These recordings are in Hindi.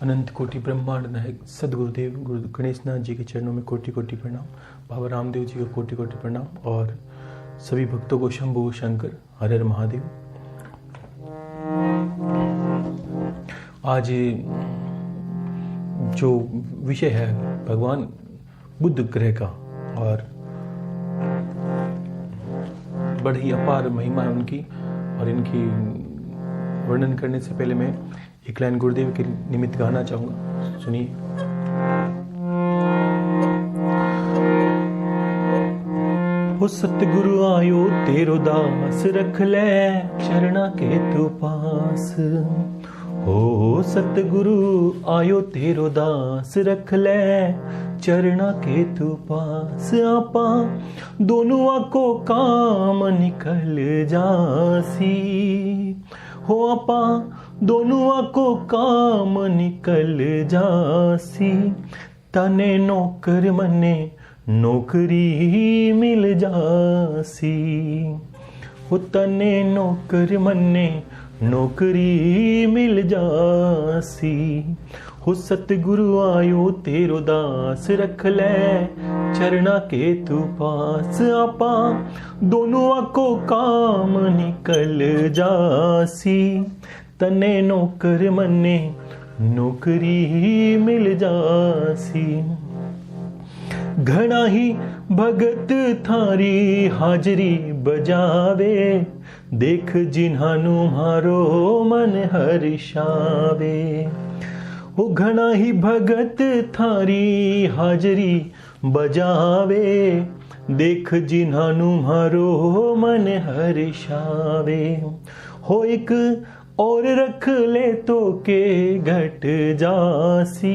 अनंत कोटि ब्रह्मांड नायक सदगुरुदेव गुरु गणेश नाथ जी के चरणों में कोटि कोटि प्रणाम। बाबा रामदेव जी को कोटि कोटि प्रणाम और सभी भक्तों को शंभु शंकर हर हर महादेव। आज जो विषय है भगवान बुध ग्रह का और बड़ी ही अपार महिमा है उनकी, और इनकी वर्णन करने से पहले मैं एक लाइन गुरुदेव के निमित्त गाना चाहूंगा, सुनिए। हो सतगुरु आयो तेरो दास, रख ले चरणा के तू पास। हो सतगुरु आयो तेरो दास, रख ले चरणा के तू पास। आपा दोनों को काम निकल जासी। हो आपा दोनों को काम निकल जासी। तने नौकर मने नौकरी मिल जासी। हो तने नौकर मने नौकरी मिल जासी। हो सतगुरु आयो तेरो दास, रख ले चरणा के तू पास। आपा दोनों को काम निकल जासी। तने नौकर मने नौकरी मिल जासी। घना ही भगत थारी हाजरी बजावे। देख जिन्हानु हारो मन हर्षावे। हो घना ही भगत थारी हाजरी बजावे। देख जिन्हानु हारो मन हर्षावे। हो एक और रख ले तो के घट जासी।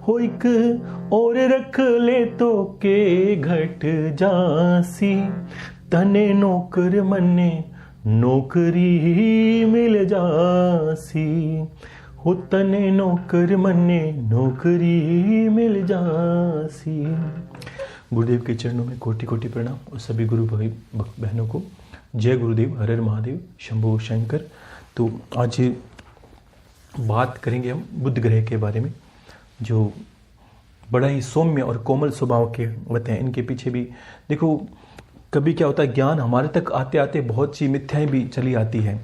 हो एक और रख ले तो के घट जासी। तने नौकर मने नौकरी मिल जासी। हो तने नौकर मने नौकरी मिल जासी। गुरुदेव के चरणों में कोटि कोटि प्रणाम और सभी गुरु भाई बहनों को जय गुरुदेव, हर हर महादेव, शंभु शंकर। तो आज बात करेंगे हम बुध ग्रह के बारे में, जो बड़ा ही सौम्य और कोमल स्वभाव के होते हैं। इनके पीछे भी देखो, कभी क्या होता है, ज्ञान हमारे तक आते आते बहुत सी मिथ्याएं भी चली आती है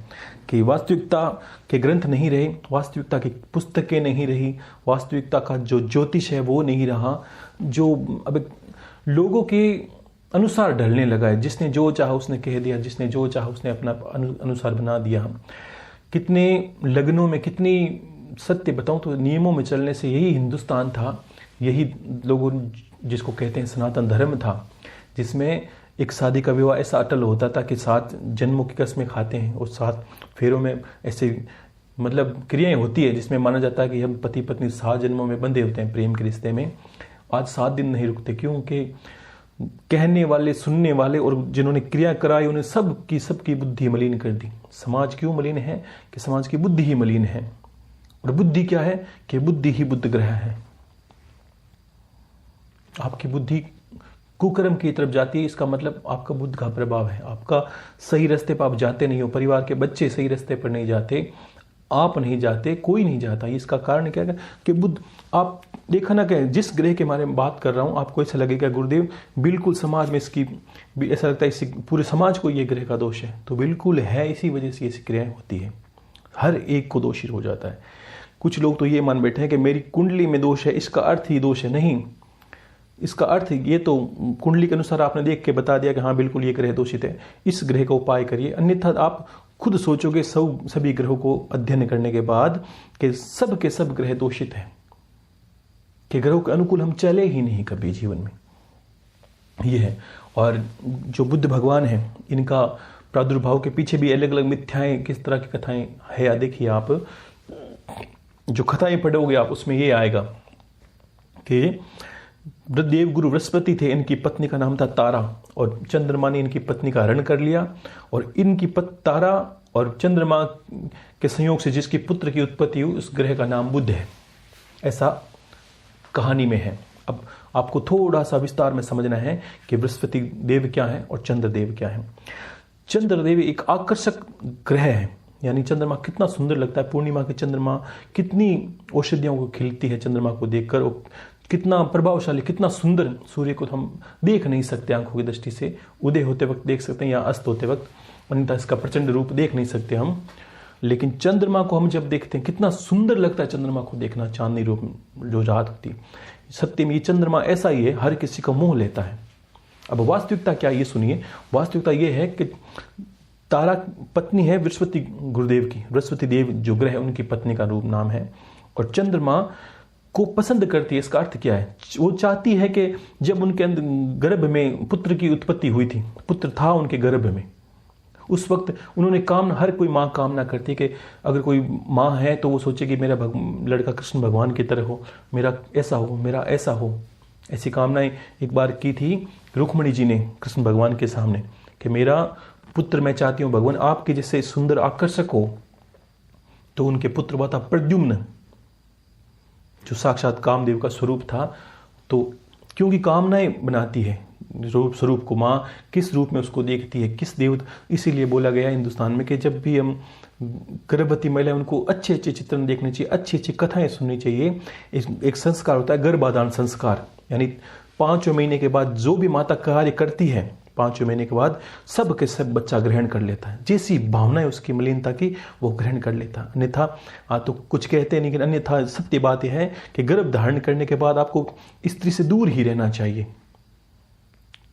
कि वास्तविकता के ग्रंथ नहीं रहे, वास्तविकता की पुस्तकें नहीं रही, वास्तविकता का जो ज्योतिष है वो नहीं रहा, जो अब लोगों के अनुसार ढलने लगा है। जिसने जो चाहा उसने कह दिया, जिसने जो चाहा उसने अपना अनुसार बना दिया। कितने लग्नों में कितनी सत्य बताऊं तो नियमों में चलने से यही हिंदुस्तान था, यही लोगों जिसको कहते हैं सनातन धर्म था, जिसमें एक शादी का विवाह ऐसा अटल होता था कि 7 जन्मों की कसमें खाते हैं और 7 फेरों में ऐसे मतलब क्रियाएं होती है जिसमें माना जाता है कि हम पति पत्नी 7 जन्मों में बंधे होते हैं प्रेम के रिश्ते में। आज 7 दिन नहीं रुकते, क्योंकि कहने वाले, सुनने वाले और जिन्होंने क्रिया कराई उन्हें सबकी बुद्धि मलिन कर दी। समाज क्यों मलिन है? कि समाज की बुद्धि ही मलिन है। और बुद्धि क्या है? कि बुद्धि ही बुध ग्रह है। आपकी बुद्धि कुकर्म की तरफ जाती है, इसका मतलब आपका बुध का प्रभाव है। आपका सही रास्ते पर आप जाते नहीं हो, परिवार के बच्चे सही रास्ते पर नहीं जाते, आप नहीं जाते, कोई नहीं जाता। इसका कारण क्या है कि बुध, आप देखा ना कि जिस ग्रह के बारे में बात कर रहा हूं, आपको ऐसा लगेगा गुरुदेव बिल्कुल समाज में इसकी ऐसा लगता है इसी पूरे समाज को ये ग्रह का दोष है। तो बिल्कुल है, इसी वजह से ऐसी क्रियाएं होती है, हर एक को दोषी हो जाता है। कुछ लोग तो ये मान बैठे हैं कि मेरी कुंडली में दोष है, इसका अर्थ ही दोष है। नहीं, इसका अर्थ ये तो कुंडली के अनुसार आपने देख के बता दिया कि हाँ बिल्कुल ये ग्रह दोषित है, इस ग्रह का उपाय करिए। अन्यथा आप खुद सोचोगे सभी ग्रहों को अध्ययन करने के बाद कि सब के सब ग्रह दोषित हैं, कि ग्रहों के अनुकूल हम चले ही नहीं कभी जीवन में। ये है। और जो बुद्ध भगवान हैं, इनका प्रादुर्भाव के पीछे भी अलग अलग मिथ्याएं, किस तरह की कथाएं है, देखिए आप जो कथाएं पढ़ोगे आप, उसमें ये आएगा कि देव गुरु बृहस्पति थे, इनकी पत्नी का नाम था तारा, और चंद्रमा ने इनकी पत्नी का हरण कर लिया, और इनकी तारा और चंद्रमा के संयोग से जिसकी पुत्र की उत्पत्ति हुई उस ग्रह का नाम बुध है। ऐसा कहानी में है। अब आपको थोड़ा सा विस्तार में समझना है कि बृहस्पति देव क्या है और चंद्रदेव क्या है। चंद्रदेव एक आकर्षक ग्रह है, यानी चंद्रमा कितना सुंदर लगता है, पूर्णिमा की चंद्रमा कितनी औषधियों को खिलती है चंद्रमा को देखकर, और कितना प्रभावशाली, कितना सुंदर। सूर्य को हम देख नहीं सकते आंखों की दृष्टि से, उदय होते वक्त देख सकते हैं या अस्त होते वक्त, अन्यथा इसका प्रचंड रूप देख नहीं सकते हम। लेकिन चंद्रमा को हम जब देखते हैं कितना सुंदर लगता है चंद्रमा को देखना, चांदनी रूप जो रात होती। सत्य में ये चंद्रमा ऐसा ही है, हर किसी का मोह लेता है। अब वास्तविकता क्या, ये सुनिए। वास्तविकता ये है कि तारा पत्नी है बृहस्पति गुरुदेव की, बृहस्पति देव जो ग्रह है उनकी पत्नी का रूप नाम है, और चंद्रमा को पसंद करती है। इसका अर्थ क्या है, वो चाहती है कि जब उनके अंदर गर्भ में पुत्र की उत्पत्ति हुई थी, पुत्र था उनके गर्भ में, उस वक्त उन्होंने कामना, हर कोई माँ कामना करती है कि अगर कोई माँ है तो वो सोचे कि मेरा लड़का कृष्ण भगवान की तरह हो, मेरा ऐसा हो, मेरा ऐसा हो। ऐसी कामनाएं एक बार की थी रुक्मणी जी ने कृष्ण भगवान के सामने कि मेरा पुत्र मैं चाहती हूँ भगवान आपके जैसे सुंदर आकर्षक हो। तो उनके पुत्र हुआ था प्रद्युम्न, जो साक्षात कामदेव का स्वरूप था। तो क्योंकि कामनाएं बनाती है, रूप स्वरूप को माँ किस रूप में उसको देखती है, किस देवता, इसीलिए बोला गया हिंदुस्तान में कि जब भी हम गर्भवती महिला, उनको अच्छे अच्छे चित्रण देखने चाहिए, अच्छी अच्छी कथाएं सुननी चाहिए। एक संस्कार होता है गर्भाधान संस्कार, यानी 5वें महीने के बाद जो भी माता कार्य करती है, 5वें महीने के बाद सब के सब बच्चा ग्रहण कर लेता है। जैसी भावना है उसकी मलिनता की वो ग्रहण कर लेता। अन्यथा तो कुछ कहते हैं, लेकिन अन्यथा सत्य बात यह है कि गर्भ धारण करने के बाद आपको स्त्री से दूर ही रहना चाहिए।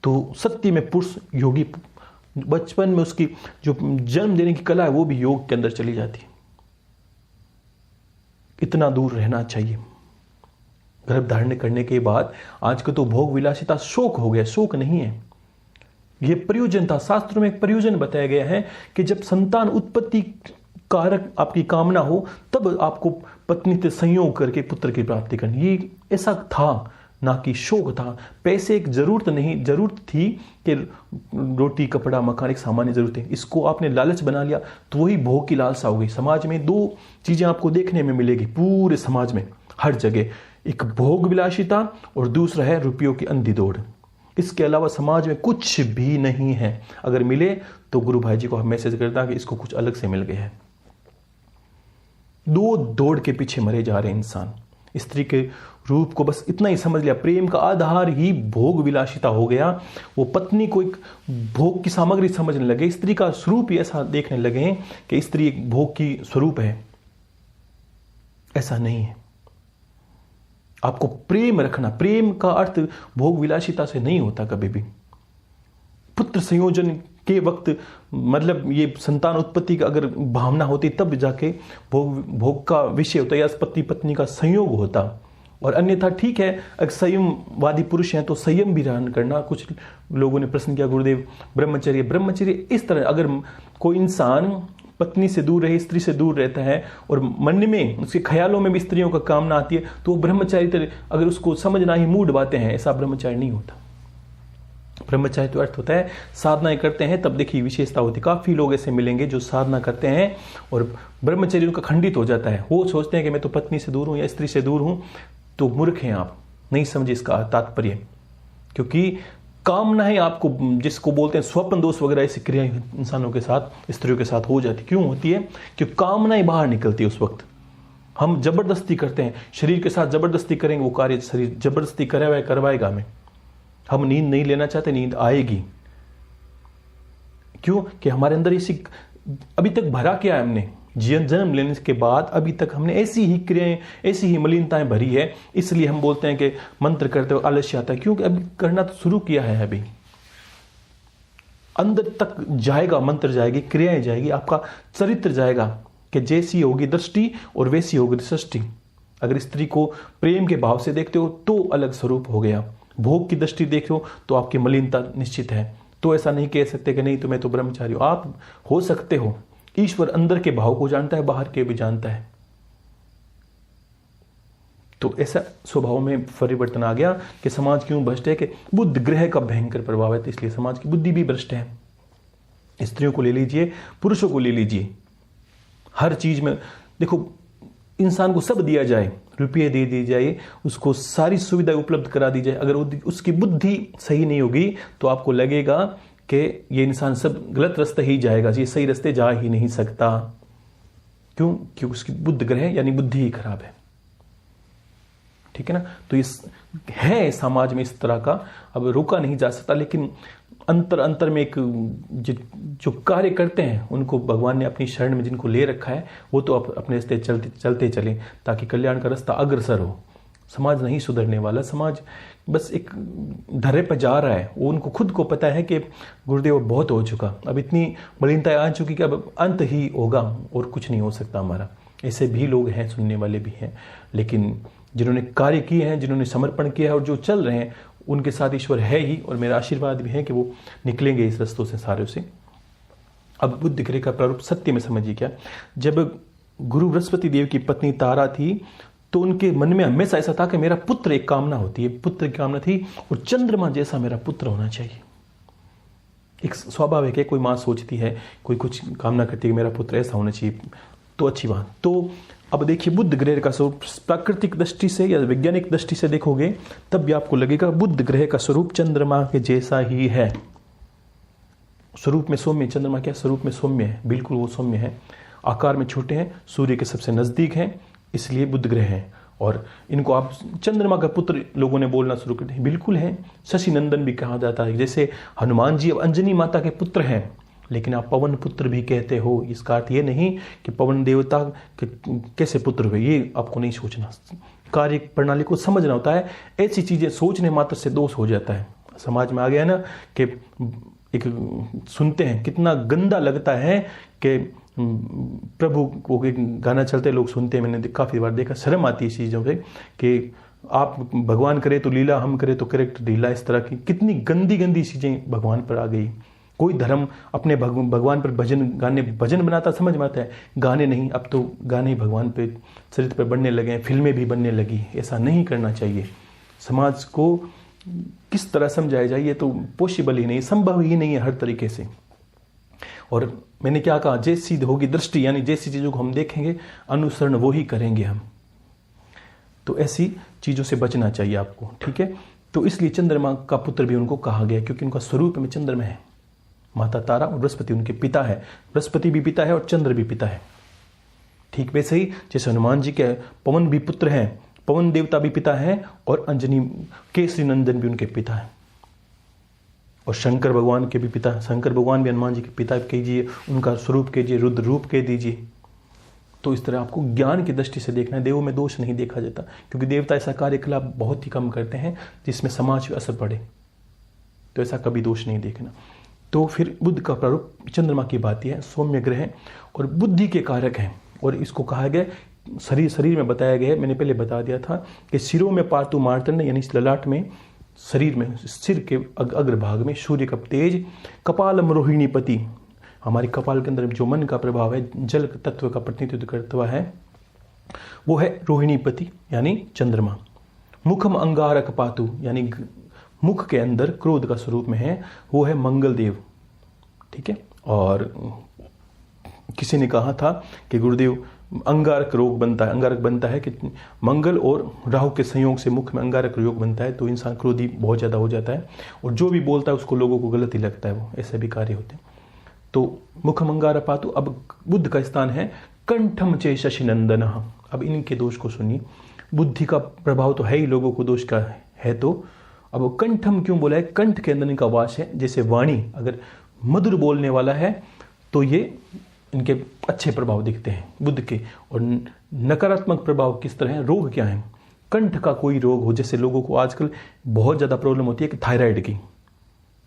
तो सत्य में पुरुष योगी बचपन में उसकी जो जन्म देने की कला है वो भी योग के अंदर चली जाती है। इतना दूर रहना चाहिए। गर्भ धारण करने के बाद आजकल तो भोग विलासिता शोक हो गया, शोक नहीं है, ये प्रयोजन था। शास्त्रों में एक प्रयोजन बताया गया है कि जब संतान उत्पत्ति कारक आपकी कामना हो तब आपको पत्नी से संयोग करके पुत्र की प्राप्ति करनी, ये ऐसा था, ना कि शोक था। पैसे एक जरूरत नहीं, जरूरत थी कि रोटी कपड़ा मकान एक सामान्य जरूरत है, इसको आपने लालच बना लिया तो वही भोग की लालसा हो गई। समाज में 2 चीजें आपको देखने में मिलेगी पूरे समाज में, हर जगह, एक भोग विलासिता और दूसरा है रुपयों की अंधी दौड़। इसके अलावा समाज में कुछ भी नहीं है। अगर मिले तो गुरु भाई जी को हम मैसेज करता कि इसको कुछ अलग से मिल गया है। 2 दौड़ के पीछे मरे जा रहे इंसान। स्त्री के रूप को बस इतना ही समझ लिया, प्रेम का आधार ही भोग विलासिता हो गया। वो पत्नी को एक भोग की सामग्री समझने लगे, स्त्री का स्वरूप ही ऐसा देखने लगे कि स्त्री एक भोग की स्वरूप है। ऐसा नहीं है। आपको प्रेम रखना, प्रेम का अर्थ भोग विलासिता से नहीं होता कभी भी। पुत्र संयोजन के वक्त, मतलब ये संतान उत्पत्ति का अगर भावना होती तब जाके भोग का विषय होता, या पति पत्नी का संयोग होता। और अन्यथा ठीक है, अगर संयमवादी पुरुष हैं तो संयम भी धारण करना। कुछ लोगों ने प्रश्न किया गुरुदेव ब्रह्मचर्य इस तरह, अगर कोई इंसान पत्नी से दूर रहे, स्त्री से दूर रहता है और मन में उसके ख्यालों में भी स्त्रियों का कामना आती है तो वो ब्रह्मचारी, अगर उसको समझना ही मूड बातें हैं, ऐसा ब्रह्मचारी नहीं होता। ब्रह्मचारी तो अर्थ होता है साधनाएं करते हैं, तब देखिए विशेषता होती है। काफी लोग ऐसे मिलेंगे जो साधना करते हैं और ब्रह्मचर्य उनका खंडित हो जाता है। वो सोचते हैं कि मैं तो पत्नी से दूर हूं या स्त्री से दूर हूं। तो मूर्ख हैं आप, नहीं समझे इसका तात्पर्य। क्योंकि कामना है आपको, जिसको बोलते हैं स्वप्न दोष वगैरह, ऐसी क्रियाएं इंसानों के साथ, स्त्रियों के साथ हो जाती। क्यों होती है? क्योंकि कामनाएं बाहर निकलती है उस वक्त। हम जबरदस्ती करते हैं, शरीर के साथ जबरदस्ती करेंगे वो कार्य शरीर जबरदस्ती करवाएगा हमें। हम नींद नहीं लेना चाहते, नींद आएगी। क्यों? कि हमारे अंदर ऐसी अभी तक भरा क्या है हमने, जन्म लेने के बाद अभी तक हमने ऐसी ही क्रियाएं, ऐसी ही मलिनताएं भरी है। इसलिए हम बोलते हैं कि मंत्र करते हुए आलस्य आता है, क्योंकि अभी करना तो शुरू किया है। अभी अंदर तक जाएगा, मंत्र जाएगी, क्रियाएं जाएगी, आपका चरित्र जाएगा कि जैसी होगी दृष्टि और वैसी होगी सृष्टि। अगर स्त्री को प्रेम के भाव से देखते हो तो अलग स्वरूप हो गया, भोग की दृष्टि देख हो तो आपकी मलिनता निश्चित है। तो ऐसा नहीं कह सकते कि नहीं तुम्हें तो ब्रह्मचारी हो, आप हो सकते हो। ईश्वर अंदर के भाव को जानता है, बाहर के भी जानता है। तो ऐसा स्वभाव में परिवर्तन आ गया कि समाज क्यों भ्रष्ट है कि बुध ग्रह का भयंकर प्रभाव है, तो इसलिए समाज की बुद्धि भी भ्रष्ट है। स्त्रियों को ले लीजिए, पुरुषों को ले लीजिए, हर चीज में देखो, इंसान को सब दिया जाए, रुपये दे दी जाए, उसको सारी सुविधाएं उपलब्ध करा दी जाए, अगर उसकी बुद्धि सही नहीं होगी तो आपको लगेगा कि ये इंसान सब गलत रास्ते ही जाएगा, ये सही रास्ते जा ही नहीं सकता। क्यों? क्योंकि उसकी बुध ग्रह यानी बुद्धि ही खराब है। ठीक है ना? तो इस है समाज में इस तरह का, अब रोका नहीं जा सकता, लेकिन अंतर में एक जो कार्य करते हैं उनको भगवान ने अपनी शरण में जिनको ले रखा है वो तो अपने रास्ते चलते चलें ताकि कल्याण का रास्ता अग्रसर हो। समाज नहीं सुधरने वाला, समाज बस एक धर्रे पर जा रहा है। वो उनको खुद को पता है कि गुरुदेव बहुत हो चुका, अब इतनी मलिनताएं आ चुकी कि अब अंत ही होगा और कुछ नहीं हो सकता हमारा। ऐसे भी लोग हैं, सुनने वाले भी हैं, लेकिन जिन्होंने कार्य किए हैं, जिन्होंने समर्पण किया है और जो चल रहे हैं उनके साथ ईश्वर है ही, और मेरा आशीर्वाद भी है कि वो निकलेंगे इस रस्तों से सारे से। अब बुध ग्रह का प्रारूप सत्य में समझिए क्या, जब गुरु बृहस्पति देव की पत्नी तारा थी तो उनके मन में हमेशा ऐसा था कि मेरा पुत्र, एक कामना होती है, पुत्र की कामना थी, और चंद्रमा जैसा मेरा पुत्र होना चाहिए। एक स्वाभाविक है, कोई माँ सोचती है, कोई कुछ कामना करती है कि मेरा पुत्र ऐसा होना चाहिए, तो अच्छी बात। तो अब देखिए बुध ग्रह का स्वरूप प्राकृतिक दृष्टि से या वैज्ञानिक दृष्टि से देखोगे तब भी आपको लगेगा बुध ग्रह का स्वरूप चंद्रमा के जैसा ही है। स्वरूप में सौम्य, चंद्रमा क्या स्वरूप में सौम्य है, बिल्कुल वो सौम्य है। आकार में छोटे हैं, सूर्य के सबसे नजदीक हैं, इसलिए बुध ग्रह हैं। और इनको आप चंद्रमा का पुत्र लोगों ने बोलना शुरू कर दिया, बिल्कुल है। शशि नंदन भी कहा जाता है, जैसे हनुमान जी अब अंजनी माता के पुत्र हैं, लेकिन आप पवन पुत्र भी कहते हो। इसका अर्थ ये नहीं कि पवन देवता के कैसे पुत्र हुए, ये आपको नहीं सोचना, कार्य प्रणाली को समझना होता है। ऐसी चीजें सोचने मात्र से दोष हो जाता है। समाज में आ गया ना कि एक सुनते हैं, कितना गंदा लगता है कि प्रभु को गाना चलते लोग सुनते हैं, मैंने काफी बार देखा, शर्म आती है चीजों पे कि आप भगवान करे तो लीला, हम करे तो करेक्ट लीला। इस तरह की कितनी गंदी गंदी चीजें भगवान पर आ गई। कोई धर्म अपने भगवान पर भजन बनाता समझ में आता है, गाने नहीं। अब तो गाने भगवान पे चरित्र पर बनने लगे हैं, फिल्में भी बनने लगी। ऐसा नहीं करना चाहिए। समाज को किस तरह समझाया जाए, ये तो पॉसिबल ही नहीं, संभव ही नहीं है हर तरीके से। और मैंने क्या कहा, जैसी होगी दृष्टि, यानी जैसी चीजों को हम देखेंगे अनुसरण वो ही करेंगे हम। तो ऐसी चीजों से बचना चाहिए आपको, ठीक है। तो इसलिए चंद्रमा का पुत्र भी उनको कहा गया, क्योंकि उनका स्वरूप में चंद्रमा है। माता तारा और बृहस्पति उनके पिता है। बृहस्पति भी पिता है और चंद्र भी पिता है। ठीक वैसे ही जैसे हनुमान जी के पवन भी पुत्र हैं, पवन देवता भी पिता है, और अंजनी केसरी नंदन भी उनके पिता है। और शंकर भगवान के भी पिता, शंकर भगवान भी हनुमान जी के पिता कीजिए, उनका स्वरूप कीजिए, रुद्र रूप कह दीजिए। तो इस तरह आपको ज्ञान की दृष्टि से देखना है। देवों में दोष नहीं देखा जाता, क्योंकि देवता ऐसा कार्यकलाप बहुत ही कम करते हैं जिसमें समाज पे असर पड़े, तो ऐसा कभी दोष नहीं देखना। तो फिर बुध का प्रारूप चंद्रमा की बात है, सौम्य ग्रह और बुद्धि के कारक हैं। और इसको कहा गया शरीर में बताया गया है, मैंने पहले बता दिया था कि सिरों में पार्तु मार्तंड, यानी ललाट में, शरीर में, सिर के अग्रभाग में सूर्य का तेज, कपालम रोहिणीपति, हमारे कपाल के अंदर जो मन का प्रभाव है, जल तत्व का प्रतिनिधित्व करता हुआ है, वो है रोहिणीपति यानी चंद्रमा। मुखम अंगारक पातु, यानी मुख के अंदर क्रोध का स्वरूप में है, वो है मंगल देव, ठीक है। और किसी ने कहा था कि गुरुदेव अंगारक रोग बनता है, अंगारक बनता है कि मंगल और राहु के संयोग से मुख में अंगारक रोग बनता है, तो इंसान क्रोधी बहुत ज्यादा हो जाता है, और जो भी बोलता है उसको लोगों को गलत ही लगता है, वो ऐसे भी कार्य होते हैं। तो मुखम अंगारक पातु। अब बुद्ध का स्थान है कंठम चे शशि नंदन। अब इनके दोष को सुनिए। बुद्धि का प्रभाव तो है ही, लोगों को दोष का है, तो अब कंठम क्यों बोला है? कंठ के अंदर इनका वास है। जैसे वाणी अगर मधुर बोलने वाला है तो ये इनके अच्छे प्रभाव दिखते हैं बुद्ध के। और नकारात्मक प्रभाव किस तरह है? रोग क्या है? कंठ का कोई रोग हो, जैसे लोगों को आजकल बहुत ज्यादा प्रॉब्लम होती है कि थायराइड की,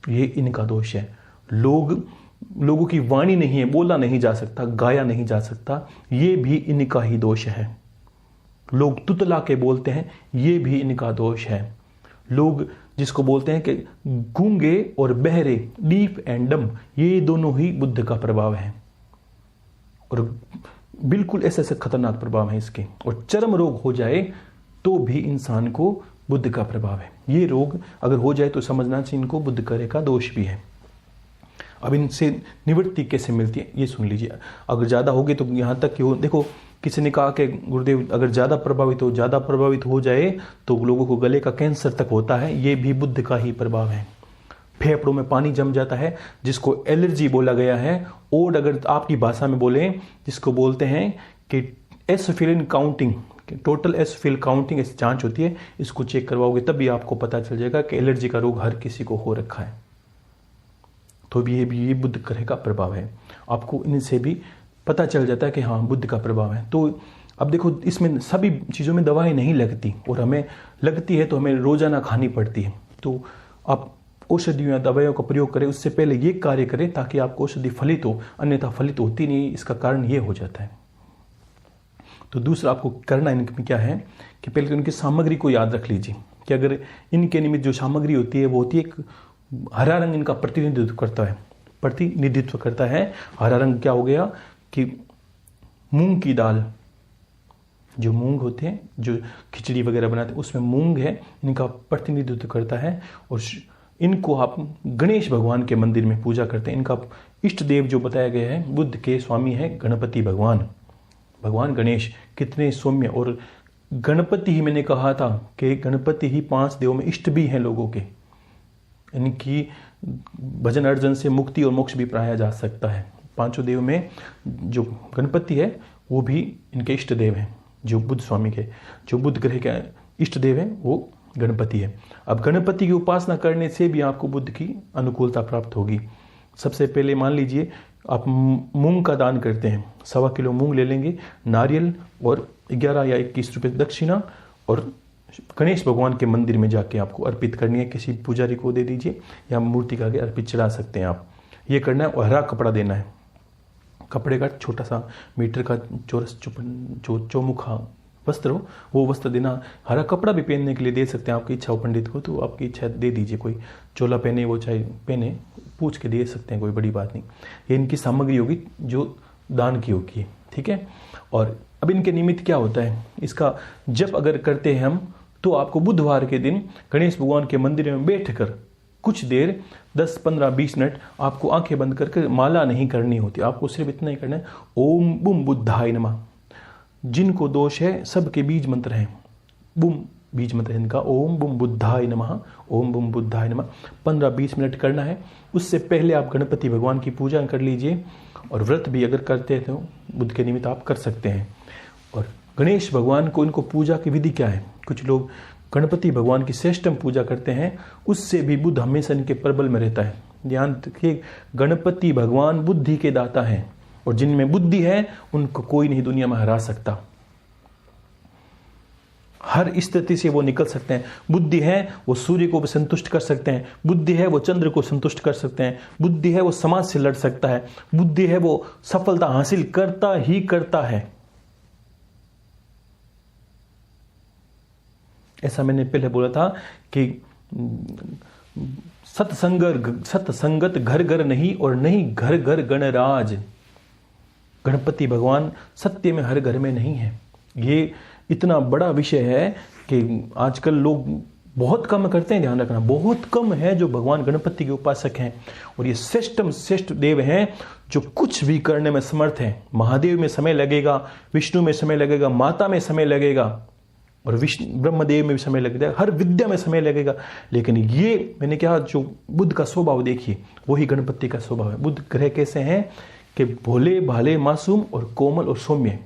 ये इनका दोष है। लोगों की वाणी नहीं है, बोला नहीं जा सकता, गाया नहीं जा सकता, ये भी इनका ही दोष है। लोग तुतला के बोलते हैं, ये भी इनका दोष है। लोग जिसको बोलते हैं कि गूंगे और बहरे, डीफ एंड डम, ये दोनों ही बुद्ध का प्रभाव है, और बिल्कुल ऐसे ऐसे खतरनाक प्रभाव है इसके। और चरम रोग हो जाए तो भी इंसान को बुद्ध का प्रभाव है। ये रोग अगर हो जाए तो समझना चाहिए इनको बुद्ध करे का दोष भी है। अब इनसे निवृत्ति कैसे मिलती है ये सुन लीजिए। अगर ज्यादा होगी तो यहां तक कि देखो, किसी ने कहा कि गुरुदेव अगर ज्यादा प्रभावित हो जाए तो लोगों को गले का कैंसर तक होता है, ये भी बुद्ध का ही प्रभाव है। फेफड़ों में पानी जम जाता है, जिसको एलर्जी बोला गया है। और अगर आपकी भाषा में बोले, जिसको बोलते हैं कि एसोफिलिन काउंटिंग, टोटल एसोफिल काउंटिंग ऐसी जांच होती है, इसको चेक करवाओगे तब भी आपको पता चल जाएगा कि एलर्जी का रोग हर किसी को हो रखा है। तो भी ये बुध ग्रह का प्रभाव है। आपको इनसे भी पता चल जाता है कि हाँ बुध का प्रभाव है। तो अब देखो, इसमें सभी चीज़ों में दवाएं नहीं लगती, और हमें लगती है तो हमें रोजाना खानी पड़ती है। तो आप औषधियों या दवाइयों का प्रयोग करें, उससे पहले ये कार्य करें ताकि आपको औषधि फलित हो, अन्यथा फलित होती नहीं। इसका कारण ये हो जाता है। तो दूसरा आपको करना इनमें क्या है कि पहले तो इनकी सामग्री को याद रख लीजिए कि अगर इनके निमित्त जो सामग्री होती है वो होती है, एक हरा रंग इनका प्रतिनिधित्व करता है। हरा रंग क्या हो गया कि मूंग की दाल, जो मूंग होते हैं, जो खिचड़ी वगैरह बनाते हैं, उसमें मूंग है, इनका प्रतिनिधित्व करता है। और इनको आप गणेश भगवान के मंदिर में पूजा करते हैं। इनका इष्ट देव जो बताया गया है, बुध के स्वामी है गणपति भगवान गणेश। कितने सौम्य, और गणपति ही, मैंने कहा था कि गणपति ही 5 देवों में इष्ट भी हैं लोगों के। इनकी भजन अर्जन से मुक्ति और मोक्ष भी पाया जा सकता है। 5 देव में जो गणपति है वो भी इनके इष्ट देव हैं, जो बुध स्वामी के, जो बुध ग्रह के इष्ट देव हैं वो गणपति है। अब गणपति की उपासना करने से भी आपको बुध की अनुकूलता प्राप्त होगी। सबसे पहले मान लीजिए आप मूंग का दान करते हैं, 1.25 किलो मूंग ले लेंगे, नारियल और 11 या 21 रुपये दक्षिणा, और गणेश भगवान के मंदिर में जाके आपको अर्पित करनी है। किसी पुजारी को दे दीजिए या मूर्ति का आगे अर्पित चढ़ा सकते हैं आप। ये करना है, और हरा कपड़ा देना है। कपड़े का छोटा सा मीटर का चौरस चौमुखा वस्त्र हो, वो वस्त्र देना। हरा कपड़ा भी पहनने के लिए दे सकते हैं, आपकी इच्छा हो पंडित को तो आपकी इच्छा दे दीजिए। कोई चोला पहने, वो चाहे पहने, पूछ के दे सकते हैं, कोई बड़ी बात नहीं। ये इनकी सामग्री होगी जो दान की होगी, ठीक है। और अब इनके निमित्त क्या होता है, इसका जब अगर करते हैं हम, तो आपको बुधवार के दिन गणेश भगवान के मंदिर में बैठकर कुछ देर 10, 15, 20 मिनट आपको आंखें बंद करके माला नहीं करनी होती। आपको सिर्फ इतना ही करना है, ओम बुम बुद्धाय नमः। जिनको दोष है सबके बीज मंत्र हैं, बुम बीज मंत्र इनका, ओम बुम बुद्धाय नमः, ओम बुम बुद्धाय नमः। 15-20 मिनट करना है। उससे पहले आप गणपति भगवान की पूजा कर लीजिए, और व्रत भी अगर करते हैं तो बुध के निमित्त आप कर सकते हैं। और गणेश भगवान को, इनको पूजा की विधि क्या है, कुछ लोग गणपति भगवान की श्रेष्ठम पूजा करते हैं, उससे भी बुध हमेशा इनके प्रबल में रहता है। ध्यान रखिए, गणपति भगवान बुद्धि के दाता हैं, और जिनमें बुद्धि है उनको कोई नहीं दुनिया में हरा सकता। हर स्थिति से वो निकल सकते हैं। बुद्धि है वो सूर्य को भी संतुष्ट कर सकते हैं, बुद्धि है वो चंद्र को संतुष्ट कर सकते हैं, बुद्धि है वो समाज से लड़ सकता है, बुद्धि है वो सफलता हासिल करता ही करता है। ऐसा मैंने पहले बोला था कि सत्संगत घर घर नहीं, और नहीं घर घर गणराज। गणपति भगवान सत्य में हर घर में नहीं है। ये इतना बड़ा विषय है कि आजकल लोग बहुत कम करते हैं। ध्यान रखना, बहुत कम है जो भगवान गणपति के उपासक हैं, और ये श्रेष्ठ देव हैं जो कुछ भी करने में समर्थ हैं। महादेव में समय लगेगा, विष्णु में समय लगेगा, माता में समय लगेगा, और ब्रह्मदेव में भी समय लगेगा, हर विद्या में समय लगेगा। लेकिन ये मैंने कहा, जो बुध का स्वभाव देखिए, वही गणपति का स्वभाव है। बुध ग्रह कैसे हैं कि भोले भाले, मासूम और कोमल और सौम्य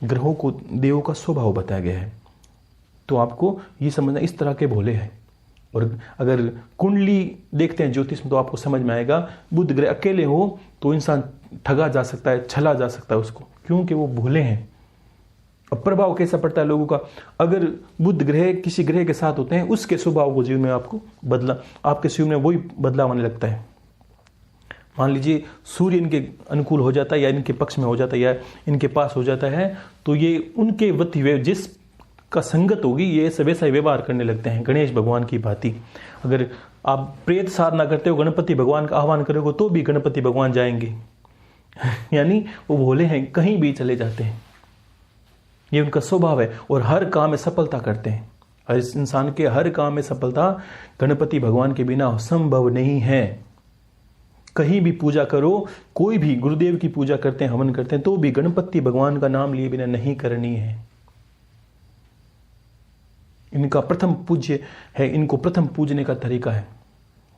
ग्रहों को देवों का स्वभाव बताया गया है। तो आपको ये समझना, इस तरह के भोले हैं। और अगर कुंडली देखते हैं ज्योतिष में, तो आपको समझ में आएगा, बुध ग्रह अकेले हो तो इंसान ठगा जा सकता है, छला जा सकता है उसको, क्योंकि वो भोले हैं। अब प्रभाव कैसा पड़ता है लोगों का, अगर बुध ग्रह किसी ग्रह के साथ होते हैं, उसके स्वभाव को जीवन में आपको आपके जीवन में वही बदलाव आने लगता है। मान लीजिए सूर्य इनके अनुकूल हो जाता है, या इनके पक्ष में हो जाता है, या इनके पास हो जाता है, तो ये उनके वति जिस का संगत होगी, ये वैसा ही व्यवहार करने लगते हैं, गणेश भगवान की भांति। अगर आप प्रेत साधना करते हो, गणपति भगवान का आह्वान करोगे, तो भी गणपति भगवान जाएंगे। यानी वो भोले हैं, कहीं भी चले जाते हैं, ये उनका स्वभाव है। और हर काम में सफलता करते हैं। हर इंसान के हर काम में सफलता गणपति भगवान के बिना संभव नहीं है। कहीं भी पूजा करो, कोई भी गुरुदेव की पूजा करते हैं, हवन करते हैं, तो भी गणपति भगवान का नाम लिए बिना नहीं करनी है। इनका प्रथम पूज्य है, इनको प्रथम पूजने का तरीका है।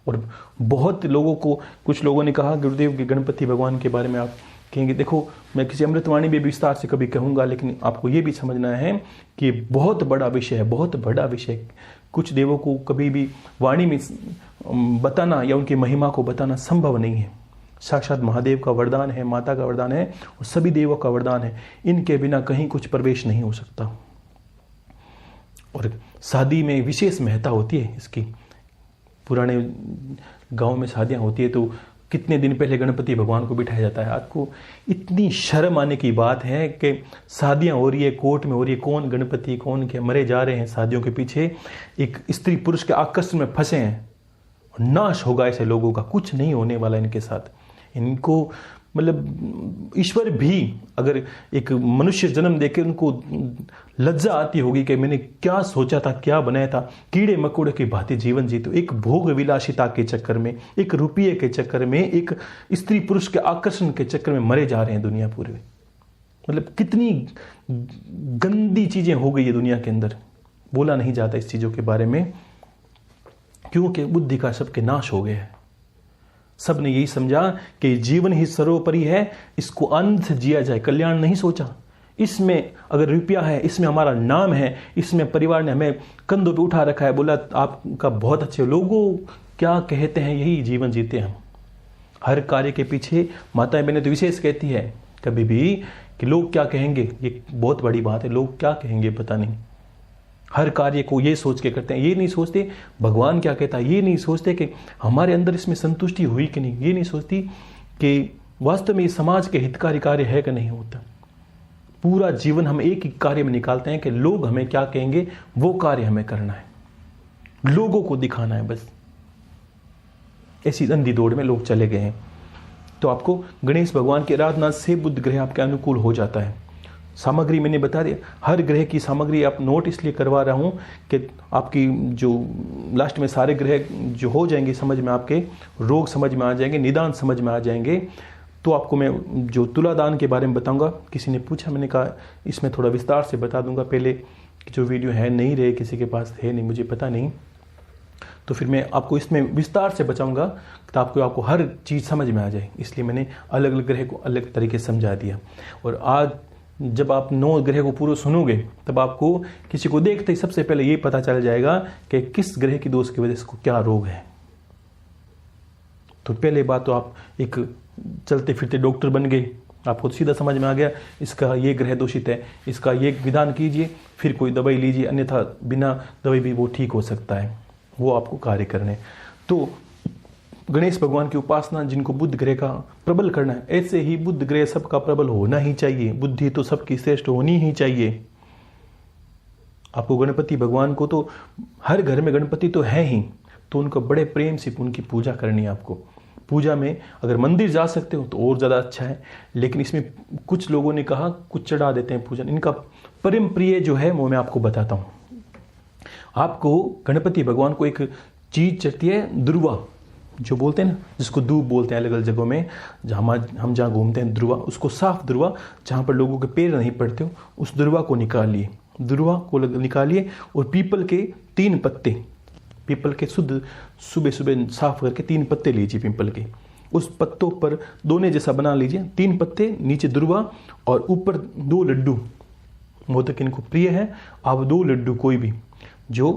और बहुत लोगों को, कुछ लोगों ने कहा गुरुदेव के गणपति भगवान के बारे में आप कहेंगे। देखो, मैं किसी अमृतवाणी में विस्तार से कभी कहूँगा, लेकिन आपको ये भी समझना है कि बहुत बड़ा विषय है, बहुत बड़ा विषय। कुछ देवों को कभी भी वाणी में बताना या उनकी महिमा को बताना संभव नहीं है। साक्षात महादेव का वरदान है, माता का वरदान है और सभी देवों का वरदान है। इनके बिना कहीं कुछ प्रवेश नहीं हो सकता। और शादी में विशेष महत्ता होती है इसकी। पुराने गांव में शादियां होती है तो कितने दिन पहले गणपति भगवान को बिठाया जाता है। आपको इतनी शर्म आने की बात है कि शादियां हो रही है, कोर्ट में हो रही है, कौन गणपति कौन के मरे जा रहे हैं शादियों के पीछे, एक स्त्री पुरुष के आकर्षण में फंसे हैं। नाश होगा ऐसे लोगों का, कुछ नहीं होने वाला इनके साथ। इनको मतलब ईश्वर भी अगर एक मनुष्य जन्म देके उनको लज्जा आती होगी कि मैंने क्या सोचा था, क्या बनाया था। कीड़े मकोड़े की भांति जीवन जीते, एक भोग विलासिता के चक्कर में, एक रुपये के चक्कर में, एक स्त्री पुरुष के आकर्षण के चक्कर में मरे जा रहे हैं दुनिया पूरे में। मतलब कितनी गंदी चीजें हो गई है दुनिया के अंदर। बोला नहीं जाता इस चीजों के बारे में, क्योंकि बुद्धि का सबके नाश हो गया है। सब ने यही समझा कि जीवन ही सर्वोपरि है, इसको आनंद से जिया जाए, कल्याण नहीं सोचा। इसमें अगर रुपया है, इसमें हमारा नाम है, इसमें परिवार ने हमें कंधों पे उठा रखा है, बोला आपका बहुत अच्छे, लोगों क्या कहते हैं यही जीवन जीते हम। हर कार्य के पीछे माताएं बहनें तो विशेष कहती है कभी भी कि लोग क्या कहेंगे, ये बहुत बड़ी बात है, लोग क्या कहेंगे पता नहीं। हर कार्य को ये सोच के करते हैं, ये नहीं सोचते भगवान क्या कहता है, ये नहीं सोचते कि हमारे अंदर इसमें संतुष्टि हुई कि नहीं, ये नहीं सोचती कि वास्तव में समाज के हितकारी कार्य है कि नहीं होता। पूरा जीवन हम एक ही कार्य में निकालते हैं कि लोग हमें क्या कहेंगे, वो कार्य हमें करना है, लोगों को दिखाना है बस। ऐसी अंधी दौड़ में लोग चले गए हैं। तो आपको गणेश भगवान की आराधना से बुध ग्रह आपके अनुकूल हो जाता है। सामग्री मैंने बता दिया, हर ग्रह की सामग्री आप नोट इसलिए करवा रहा हूं कि आपकी जो लास्ट में सारे ग्रह जो हो जाएंगे समझ में, आपके रोग समझ में आ जाएंगे, निदान समझ में आ जाएंगे। तो आपको मैं जो तुलादान के बारे में बताऊंगा, किसी ने पूछा, मैंने कहा इसमें थोड़ा विस्तार से बता दूंगा। पहले जो वीडियो है नहीं रहे, किसी के पास है नहीं, मुझे पता नहीं, तो फिर मैं आपको इसमें विस्तार से बचाऊंगा तो आपको हर चीज़ समझ में आ जाए। इसलिए मैंने अलग अलग ग्रह को अलग तरीके से समझा दिया। और आज जब आप 9 ग्रह को पूरा सुनोगे तब आपको किसी को देखते ही सबसे पहले ये पता चल जाएगा कि किस ग्रह की दोष की वजह से क्या रोग है। तो पहले बात तो आप एक चलते फिरते डॉक्टर बन गए, आपको तो सीधा समझ में आ गया इसका ये ग्रह दूषित है, इसका ये विधान कीजिए, फिर कोई दवाई लीजिए, अन्यथा बिना दवाई भी वो ठीक हो सकता है, वो आपको कार्य करने। तो गणेश भगवान की उपासना, जिनको बुध ग्रह का प्रबल करना है, ऐसे ही बुध ग्रह सबका प्रबल होना ही चाहिए, बुद्धि तो सबकी श्रेष्ठ होनी ही चाहिए। आपको गणपति भगवान को तो हर घर में गणपति तो है ही, तो उनको बड़े प्रेम से उनकी पूजा करनी है। आपको पूजा में अगर मंदिर जा सकते हो तो और ज़्यादा अच्छा है, लेकिन इसमें कुछ लोगों ने कहा कुछ चढ़ा देते हैं पूजन। इनका परम प्रिय जो है वो मैं आपको बताता हूँ। आपको गणपति भगवान को एक चीज चढ़ती है, दुर्वा जो बोलते हैं ना, जिसको दूब बोलते हैं अलग अलग जगहों में, जहाँ हम जहाँ घूमते हैं, दुर्वा, उसको साफ दुर्वा जहाँ पर लोगों के पैर नहीं पड़ते हो, उस दुर्वा को निकालिए, दुर्वा को निकालिए और पीपल के 3 पत्ते, पीपल के शुद्ध सुबह सुबह साफ करके 3 पत्ते लीजिए पीपल के, उस पत्तों पर दोने जैसा बना लीजिए, 3 पत्ते, नीचे दुर्वा और ऊपर 2 लड्डू। मोदक इनको प्रिय है, आप 2 लड्डू कोई भी जो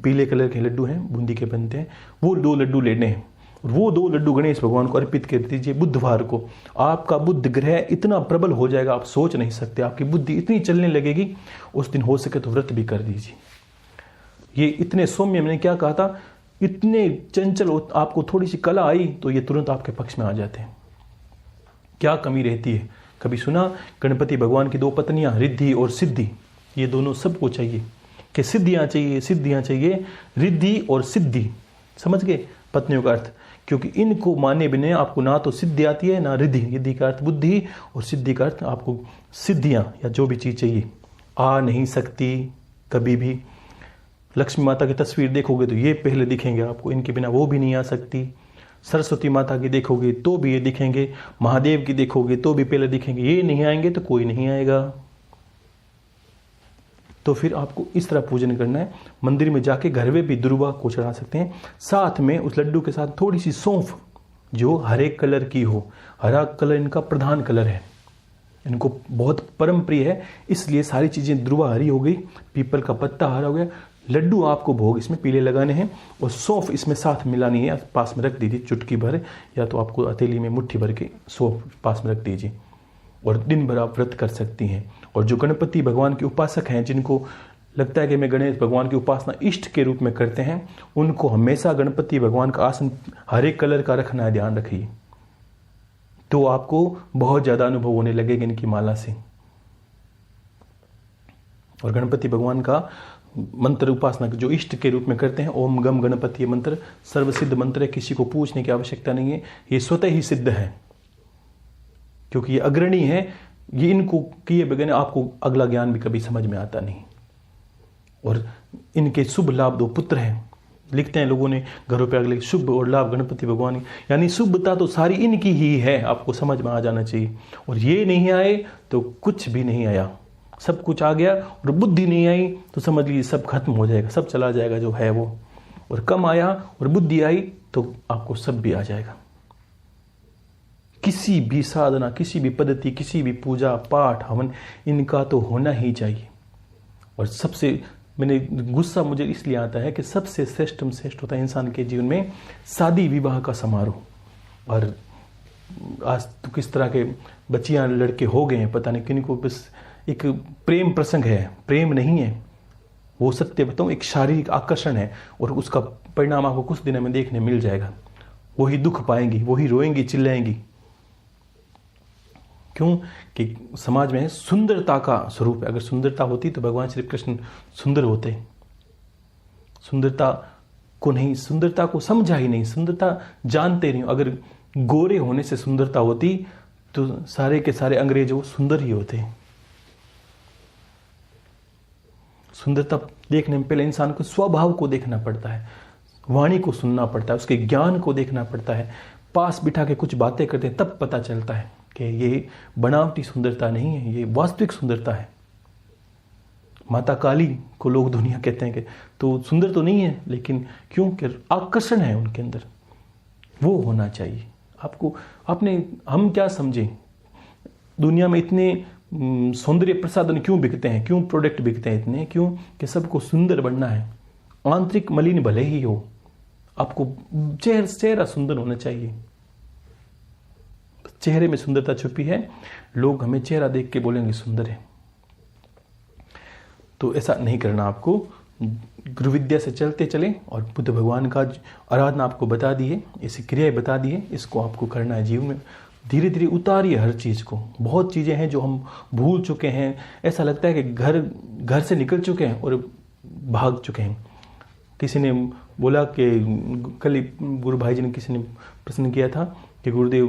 पीले कलर के लड्डू हैं, बूंदी के बनते हैं, वो 2 लड्डू लेने हैं। वो 2 लड्डू गणेश भगवान को अर्पित कर दीजिए बुधवार को। आपका बुध ग्रह इतना प्रबल हो जाएगा, आप सोच नहीं सकते, आपकी बुद्धि इतनी चलने लगेगी। उस दिन हो सके तो व्रत भी कर दीजिए। ये इतने सौम्य, मैंने क्या कहा था, इतने चंचल, आपको थोड़ी सी कला आई तो ये तुरंत आपके पक्ष में आ जाते हैं। क्या कमी रहती है? कभी सुना गणपति भगवान की 2 पत्नियां, रिद्धि और सिद्धि, ये दोनों सबको चाहिए कि सिद्धियां चाहिए, सिद्धियां चाहिए, रिद्धि और सिद्धि, समझ गए पत्नियों का अर्थ। क्योंकि इनको माने बिना आपको ना तो सिद्धि आती है ना रिद्धि। रिद्धि का अर्थ बुद्धि और सिद्धि का अर्थ आपको सिद्धियां या जो भी चीज चाहिए आ नहीं सकती कभी भी। लक्ष्मी माता की तस्वीर देखोगे तो ये पहले दिखेंगे आपको, इनके बिना वो भी नहीं आ सकती। सरस्वती माता की देखोगे तो भी ये दिखेंगे, महादेव की देखोगे तो भी पहले दिखेंगे। ये नहीं आएंगे तो कोई नहीं आएगा। तो फिर आपको इस तरह पूजन करना है। मंदिर में जाके घर में भी दुर्वा को चढ़ा सकते हैं, साथ में उस लड्डू के साथ थोड़ी सी सौंफ जो हरे कलर की हो। हरा कलर इनका प्रधान कलर है, इनको बहुत परम प्रिय है, इसलिए सारी चीज़ें ध्रुवा हरी हो गई, पीपल का पत्ता हरा हो गया। लड्डू आपको भोग इसमें पीले लगाने हैं और सौंफ इसमें साथ मिलानी है, पास में रख दीजिए चुटकी भर, या तो आपको हथेली में मुट्ठी भर के सौंफ पास में रख दीजिए और दिन भर आप व्रत कर सकती हैं। और जो गणपति भगवान के उपासक हैं, जिनको लगता है कि मैं गणेश भगवान की उपासना इष्ट के रूप में करते हैं, उनको हमेशा गणपति भगवान का आसन हरे कलर का रखना है, ध्यान रखिए, तो आपको बहुत ज़्यादा अनुभव होने लगेगा इनकी माला से। और गणपति भगवान का मंत्र उपासना जो इष्ट के रूप में करते हैं, ओम गम गणपति मंत्र सर्वसिद्ध मंत्र है, किसी को पूछने की आवश्यकता नहीं है, ये स्वतः ही सिद्ध है, क्योंकि ये अग्रणी है। ये इनको किए बगैर आपको अगला ज्ञान भी कभी समझ में आता नहीं। और इनके शुभ लाभ 2 पुत्र हैं, लिखते हैं लोगों ने घरों पे अगले, शुभ और लाभ गणपति भगवान, यानी शुभता तो सारी इनकी ही है, आपको समझ में आ जाना चाहिए। और ये नहीं आए तो कुछ भी नहीं आया, सब कुछ आ गया। और बुद्धि नहीं आई तो समझ लीजिए सब खत्म हो जाएगा, सब चला जाएगा जो है वो। और कम आया और बुद्धि आई तो आपको सब भी आ जाएगा। किसी भी साधना, किसी भी पद्धति, किसी भी पूजा पाठ हवन, इनका तो होना ही चाहिए। और सबसे गुस्सा मुझे इसलिए आता है कि सबसे श्रेष्ठ होता है इंसान के जीवन में शादी विवाह का समारोह। और आज तो किस तरह के बच्चियां लड़के हो गए हैं, पता नहीं किन को, बस एक प्रेम प्रसंग है, प्रेम नहीं है वो, सत्य बताऊं, एक शारीरिक आकर्षण है। और उसका परिणाम आपको कुछ दिनों में देखने मिल जाएगा। वही दुख पाएंगी, वही रोएंगी, चिल्लाएंगी। क्यों? कि समाज में सुंदरता का स्वरूप है। अगर सुंदरता होती तो भगवान श्री कृष्ण सुंदर होते। सुंदरता को नहीं, सुंदरता को समझा ही नहीं, सुंदरता जानते नहीं। अगर गोरे होने से सुंदरता होती तो सारे के सारे अंग्रेज वो सुंदर ही होते। सुंदरता देखने में पहले इंसान को स्वभाव को देखना पड़ता है, वाणी को सुनना पड़ता है, उसके ज्ञान को देखना पड़ता है। पास बिठा के कुछ बातें करते हैं तब पता चलता है कि ये बनावटी सुंदरता नहीं है, ये वास्तविक सुंदरता है। माता काली को लोग दुनिया कहते हैं कि तो सुंदर तो नहीं है, लेकिन क्यों कि आकर्षण है उनके अंदर, वो होना चाहिए आपको। हम क्या समझें, दुनिया में इतने सौंदर्य प्रसाधन क्यों बिकते हैं, क्यों प्रोडक्ट बिकते हैं इतने, क्यों कि सबको सुंदर बनना है। आंतरिक मलिन भले ही हो, आपको चेहरा सुंदर होना चाहिए। चेहरे में सुंदरता छुपी है, लोग हमें चेहरा देख के बोलेंगे सुंदर है। तो ऐसा नहीं करना आपको। गुरु विद्या से चलते चले और बुद्ध भगवान का आराधना आपको बता दी है, ऐसी क्रियाएं बता दी है, इसको आपको करना है जीवन में। धीरे धीरे उतारिए हर चीज़ को। बहुत चीज़ें हैं जो हम भूल चुके हैं, ऐसा लगता है कि घर से निकल चुके हैं और भाग चुके हैं। किसी ने बोला कि कल गुरु भाई जी ने किसी ने प्रश्न किया था कि गुरुदेव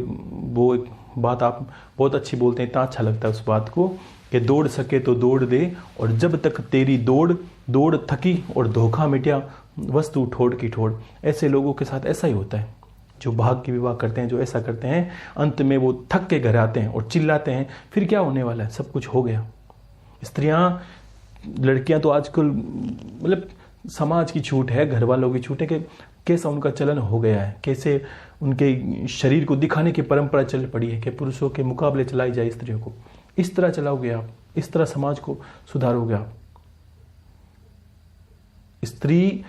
वो एक बात आप बहुत अच्छी बोलते हैं, इतना अच्छा लगता है उस बात को कि दौड़ सके तो दौड़ दे, और जब तक तेरी दौड़ थकी और धोखा मिटा वस्तु ठोड़ की ठोड़। ऐसे लोगों के साथ ऐसा ही होता है जो भाग की विवाह करते हैं, जो ऐसा करते हैं, अंत में वो थक के घर आते हैं और चिल्लाते हैं, फिर क्या होने वाला है, सब कुछ हो गया। स्त्रियां, लड़कियां तो आजकल मतलब समाज की छूट है, घर वालों की छूट है कि कैसा उनका चलन हो गया है, कैसे उनके शरीर को दिखाने की परंपरा चल पड़ी है कि पुरुषों के मुकाबले चलाई जाए स्त्रियों को। इस तरह चलाओगे आप, इस तरह समाज को सुधारोगे आप। स्त्री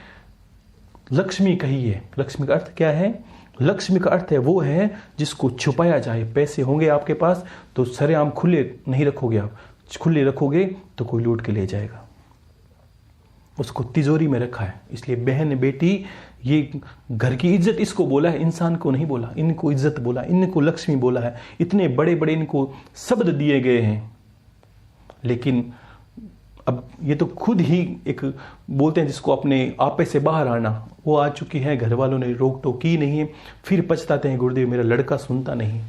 लक्ष्मी कही है। लक्ष्मी का अर्थ क्या है? लक्ष्मी का अर्थ है वो है जिसको छुपाया जाए। पैसे होंगे आपके पास तो सरेआम खुले नहीं रखोगे आप, खुले रखोगे तो कोई लूट के ले जाएगा। उसको तिजोरी में रखा है। इसलिए बहन बेटी, ये घर की इज्जत इसको बोला है, इंसान को नहीं बोला। इनको इज्जत बोला, इनको लक्ष्मी बोला है। इतने बड़े बड़े इनको शब्द दिए गए हैं, लेकिन अब ये तो खुद ही एक बोलते हैं जिसको अपने आपे से बाहर आना, वो आ चुकी है। घर वालों ने रोक टोक की नहीं है, फिर पछताते हैं, गुरुदेव मेरा लड़का सुनता नहीं।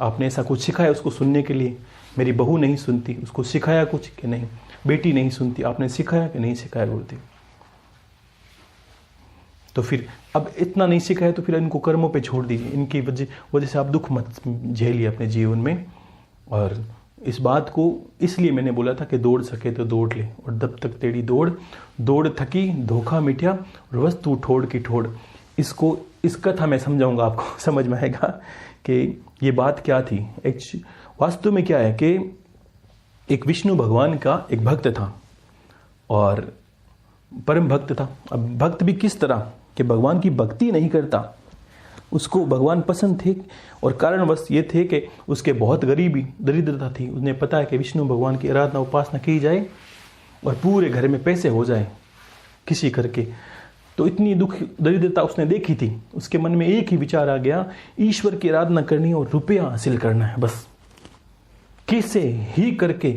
आपने ऐसा कुछ सिखाया उसको सुनने के लिए? मेरी बहू नहीं सुनती, उसको सिखाया कुछ कि नहीं? बेटी नहीं सुनती, आपने सिखाया कि नहीं सिखाया गुरुदेव? तो फिर अब इतना नहीं सिखाया तो फिर इनको कर्मों पे छोड़ दीजिए। इनकी वजह से आप दुख मत झेलिए अपने जीवन में। और इस बात को इसलिए मैंने बोला था कि दौड़ सके तो दौड़ ले, और जब तक तेरी दौड़ थकी धोखा मिटा और वस्तु ठोड़ की ठोड़। इस कथा मैं समझाऊंगा, आपको समझ में आएगा कि ये बात क्या थी। वास्तव में क्या है कि एक विष्णु भगवान का एक भक्त था और परम भक्त था। अब भक्त भी किस तरह कि भगवान की भक्ति नहीं करता, उसको भगवान पसंद थे और कारणवश ये थे कि उसके बहुत गरीबी दरिद्रता थी। उन्हें पता है कि विष्णु भगवान की आराधना उपासना की जाए और पूरे घर में पैसे हो जाए किसी करके। तो इतनी दुख दरिद्रता उसने देखी थी, उसके मन में एक ही विचार आ गया, ईश्वर की आराधना करनी है और रुपया हासिल करना है, बस कैसे ही करके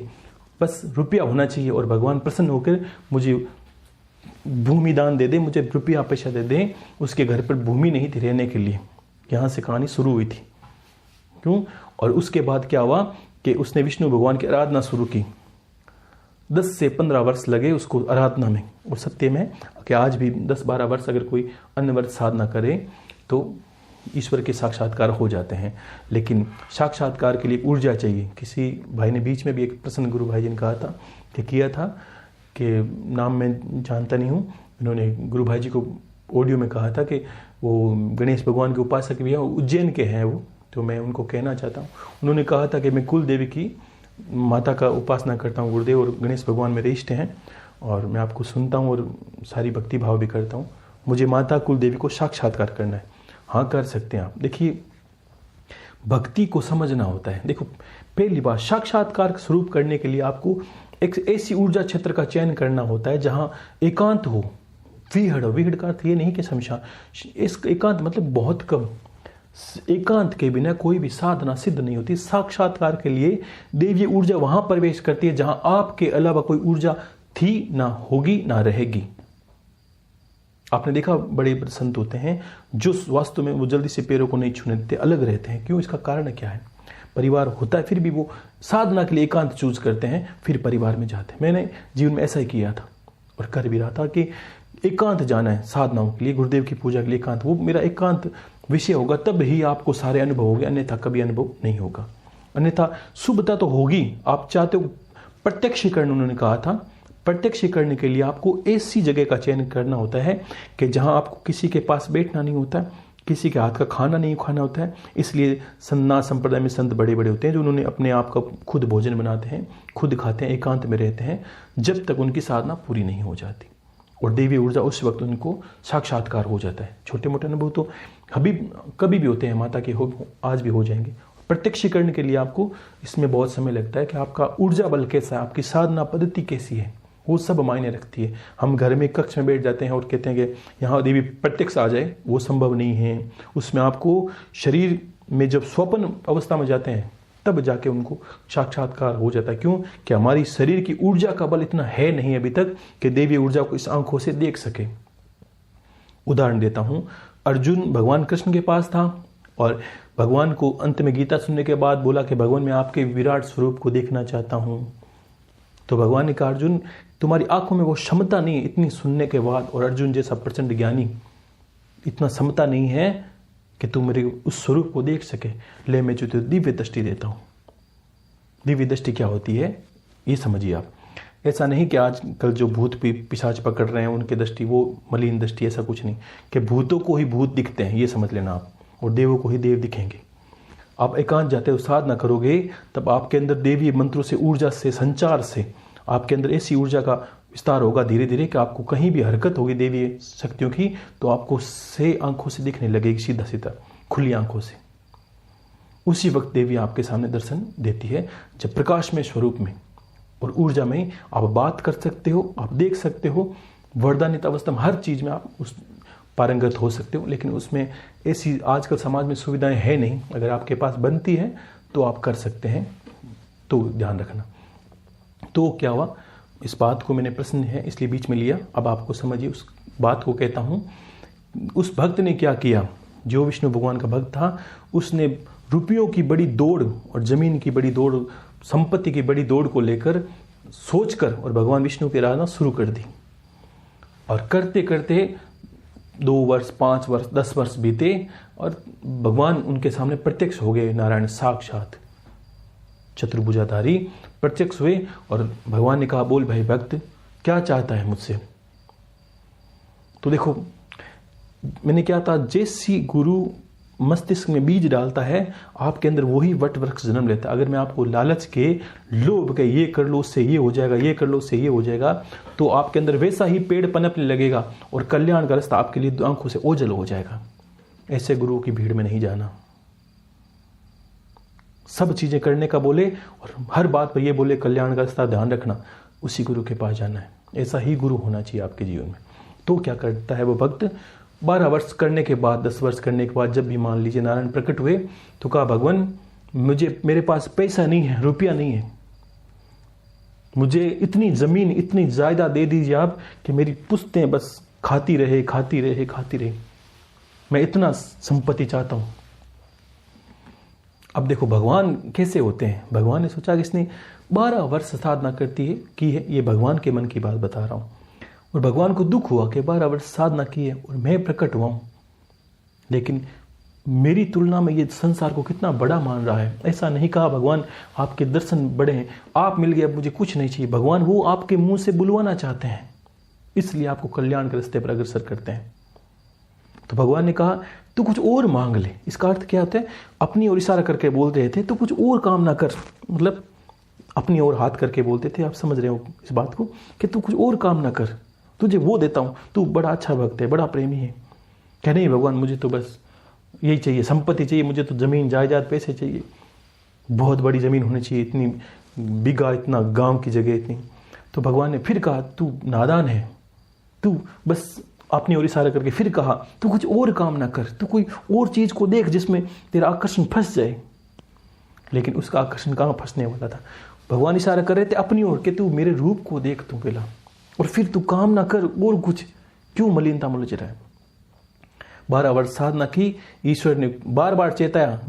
बस रुपया होना चाहिए और भगवान प्रसन्न होकर मुझे भूमि दान दे दे, मुझे रुपया पैसा दे दे। उसके घर पर भूमि नहीं थी रहने के लिए। यहाँ से कहानी शुरू हुई थी। क्यों? और उसके बाद क्या हुआ कि उसने विष्णु भगवान की आराधना शुरू की। 10 से 15 वर्ष लगे उसको आराधना में। और सत्य में कि आज भी 10-12 वर्ष अगर कोई अन्य वर्ष साधना करे तो ईश्वर के साक्षात्कार हो जाते हैं। लेकिन साक्षात्कार के लिए ऊर्जा चाहिए। किसी भाई ने बीच में भी एक प्रसन्न गुरु भाई जी ने कहा था कि किया था कि नाम मैं जानता नहीं हूँ, इन्होंने गुरु भाई जी को ऑडियो में कहा था कि वो गणेश भगवान के उपासक भी हैं, उज्जैन के हैं वो, तो मैं उनको कहना चाहता हूँ। उन्होंने कहा था कि मैं कुल देवी की माता का उपासना करता हूँ, गुरुदेव और गणेश भगवान मेरे इष्ट हैं और मैं आपको सुनता हूँ और सारी भक्ति भाव भी करता हूँ। मुझे माता कुल देवी को साक्षात्कार करना है। हाँ, कर सकते हैं आप। देखिए, भक्ति को समझना होता है। देखो, पहली बात, साक्षात्कार स्वरूप करने के लिए आपको एक ऐसी ऊर्जा क्षेत्र का चयन करना होता है जहां एकांत हो। विहड़ का अर्थ ये नहीं कि शमशान, इस एकांत मतलब बहुत कम। एकांत के बिना कोई भी साधना सिद्ध नहीं होती। साक्षात्कार के लिए देवी ऊर्जा वहां प्रवेश करती है जहां आपके अलावा कोई ऊर्जा थी, ना होगी, ना रहेगी। आपने देखा बड़े संत होते हैं जो वास्तव में वो जल्दी से पैरों को नहीं छूने देते, अलग रहते हैं। क्यों? इसका कारण क्या है? परिवार होता है फिर भी वो साधना के लिए एकांत चूज करते हैं, फिर परिवार में जाते हैं। मैंने जीवन में ऐसा ही किया था और कर भी रहा था कि एकांत जाना है साधनाओं के लिए, गुरुदेव की पूजा के लिए एकांत। वो मेरा एकांत विषय होगा, तब ही आपको सारे अनुभव होंगे, अन्यथा कभी अनुभव नहीं होगा। अन्यथा शुभता तो होगी, आप चाहते हो प्रत्यक्षीकरण। उन्होंने कहा था प्रत्यक्षीकरण के लिए आपको ऐसी जगह का चयन करना होता है कि जहां आपको किसी के पास बैठना नहीं होता, किसी के हाथ का खाना नहीं खाना होता है। इसलिए सन्नाथ संप्रदाय में संत बड़े बड़े होते हैं जो उन्होंने अपने आप का खुद भोजन बनाते हैं, खुद खाते हैं, एकांत में रहते हैं जब तक उनकी साधना पूरी नहीं हो जाती। और देवी ऊर्जा उस वक्त उनको साक्षात्कार हो जाता है। छोटे मोटे अनुभव तो कभी भी होते हैं, माता के हो आज भी हो जाएंगे। प्रत्यक्षीकरण के लिए आपको इसमें बहुत समय लगता है कि आपका ऊर्जा बल कैसा है, आपकी साधना पद्धति कैसी है, वो सब मायने रखती है। हम घर में कक्ष में बैठ जाते हैं और कहते हैं कि यहाँ देवी प्रत्यक्ष आ जाए, वो संभव नहीं है। उसमें आपको शरीर में जब स्वप्न अवस्था में जाते हैं तब जाके उनको साक्षात्कार हो जाता है। क्यों? कि हमारी शरीर की ऊर्जा का बल इतना है नहीं अभी तक कि देवी ऊर्जा को इस आंखों से देख सके। उदाहरण देता हूं, अर्जुन भगवान कृष्ण के पास था और भगवान को अंत में गीता सुनने के बाद बोला कि भगवान मैं आपके विराट स्वरूप को देखना चाहता हूं। तो भगवान ने कहा अर्जुन तुम्हारी आंखों में वो क्षमता नहीं है इतनी सुनने के बाद, और अर्जुन जैसा प्रचंड ज्ञानी इतना क्षमता नहीं है कि तू मेरे उस स्वरूप को देख सके। ले मैं तुझे दिव्य दृष्टि देता हूं। दिव्य दृष्टि क्या होती है ये समझिए आप। ऐसा नहीं कि आजकल जो भूत पिशाच पकड़ रहे हैं उनकी दृष्टि वो मलिन दृष्टि, ऐसा कुछ नहीं कि भूतों को ही भूत दिखते हैं, ये समझ लेना आप, और देवों को ही देव दिखेंगे। आप एकांत जाते हो साधना करोगे तब आपके अंदर देवी मंत्रों से, ऊर्जा से, संचार से आपके अंदर ऐसी ऊर्जा का विस्तार होगा धीरे धीरे कि आपको कहीं भी हरकत होगी देवी शक्तियों की तो आपको से आंखों से दिखने लगेगी, सीधा सीधा खुली आंखों से। उसी वक्त देवी आपके सामने दर्शन देती है जब प्रकाश में स्वरूप में और ऊर्जा में आप बात कर सकते हो, आप देख सकते हो, वरदानित अवस्था में हर चीज में आप उस पारंगत हो सकते हो। लेकिन उसमें ऐसी आजकल समाज में सुविधाएं है नहीं। अगर आपके पास बनती है तो आप कर सकते हैं, तो ध्यान रखना। तो क्या हुआ, इस बात को मैंने प्रश्न है इसलिए बीच में लिया, अब आपको समझिए उस बात को कहता हूं। उस भक्त ने क्या किया, जो विष्णु भगवान का भक्त था, उसने रुपयों की बड़ी दौड़ और जमीन की बड़ी दौड़, संपत्ति की बड़ी दौड़ को लेकर सोचकर और भगवान विष्णु की आराधना शुरू कर दी। और करते करते 2 वर्ष, 5 वर्ष, 10 वर्ष बीते और भगवान उनके सामने प्रत्यक्ष हो गए। नारायण साक्षात चतुर्भुजाधारी प्रत्यक्ष हुए और भगवान ने कहा बोल भाई भक्त क्या चाहता है मुझसे। तो देखो मैंने क्या था, जैसी गुरु मस्तिष्क में बीज डालता है आपके अंदर वही वट वृक्ष जन्म लेता है। अगर मैं आपको लालच के, लोभ के, ये कर लो उससे ये हो जाएगा, ये कर लो उससे ये हो जाएगा, तो आपके अंदर वैसा ही पेड़ पनपने लगेगा और कल्याण का रास्ता आपके लिए आंखों से ओझल हो जाएगा। ऐसे गुरुओं की भीड़ में नहीं जाना। सब चीजें करने का बोले और हर बात पर ये बोले कल्याण का रास्ता ध्यान रखना, उसी गुरु के पास जाना है। ऐसा ही गुरु होना चाहिए आपके जीवन में। तो क्या करता है वो भक्त, 12 वर्ष करने के बाद, 10 वर्ष करने के बाद जब भी मान लीजिए नारायण प्रकट हुए तो कहा, भगवान मेरे पास पैसा नहीं है, रुपया नहीं है, मुझे इतनी जमीन, इतनी जायदाद दे दीजिए आप कि मेरी पुश्तें बस खाती रहे। मैं इतना संपत्ति चाहता हूं। अब देखो भगवान कैसे होते हैं। भगवान ने सोचा कि इसने 12 वर्ष साधना की है, ये भगवान के मन की बात बता रहा हूं। और भगवान को दुख हुआ कि 12 वर्ष साधना की है और मैं प्रकट हुआ हूं, लेकिन मेरी तुलना में ये संसार को कितना बड़ा मान रहा है। ऐसा नहीं कहा भगवान आपके दर्शन बड़े हैं, आप मिल गए, अब मुझे कुछ नहीं चाहिए। भगवान वो आपके मुंह से बुलवाना चाहते हैं, इसलिए आपको कल्याण के रास्ते पर अग्रसर करते हैं। तो भगवान ने कहा तू कुछ और मांग ले। इसका अर्थ क्या होता है, अपनी ओर इशारा करके बोल रहे थे, तू कुछ और काम ना कर, मतलब अपनी ओर हाथ करके बोलते थे। आप समझ रहे हो इस बात को कि तू कुछ और काम ना कर, तुझे वो देता हूं, तू बड़ा अच्छा भक्त है, बड़ा प्रेमी है। कह नहीं भगवान मुझे तो बस यही चाहिए, संपत्ति चाहिए, मुझे तो जमीन जायदाद पैसे चाहिए, बहुत बड़ी जमीन होनी चाहिए, इतनी बीघा, इतना गांव की जगह इतनी। तो भगवान ने फिर कहा तू नादान है, तू बस अपनी ओर इशारा करके फिर कहा तू कुछ और काम ना कर, तू कोई और चीज को देख जिसमें तेरा आकर्षण फंस जाए। लेकिन उसका आकर्षण कहाँ फंसने वाला था। भगवान इशारा कर रहे थे अपनी ओर कि तू मेरे रूप को देख तू पहला, और फिर तू काम ना कर और कुछ, क्यों मलिनता में उलझ रहा है। 12 वर्ष साधना की, ईश्वर ने बार बार चेताया।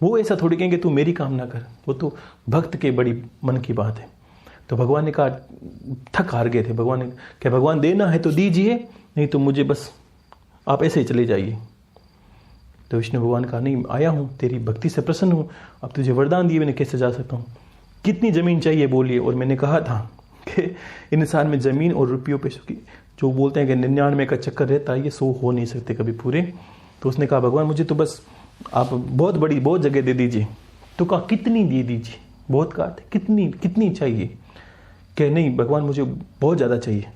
वो ऐसा थोड़ी कहेंगे तू मेरी काम ना कर, वो तो भक्त के बड़ी मन की बात है। तो भगवान ने कहा, थक हार गए थे। भगवान ने क्या, भगवान देना है तो दीजिए, नहीं तो मुझे बस आप ऐसे ही चले जाइए। तो विष्णु भगवान कहा नहीं, आया हूं तेरी भक्ति से प्रसन्न हूं, अब तुझे वरदान दिए मैंने कैसे जा सकता हूं, कितनी जमीन चाहिए बोलिए। और मैंने कहा था कि इंसान में जमीन और रुपयों पैसों की जो बोलते हैं कि 99 का चक्कर रहता है, ये 100 हो नहीं सकते कभी पूरे। तो उसने कहा भगवान मुझे तो बस आप बहुत जगह दे दीजिए। तो कहा कितनी दे दीजिए, बहुत कहा कितनी चाहिए। कि नहीं भगवान मुझे बहुत ज़्यादा चाहिए।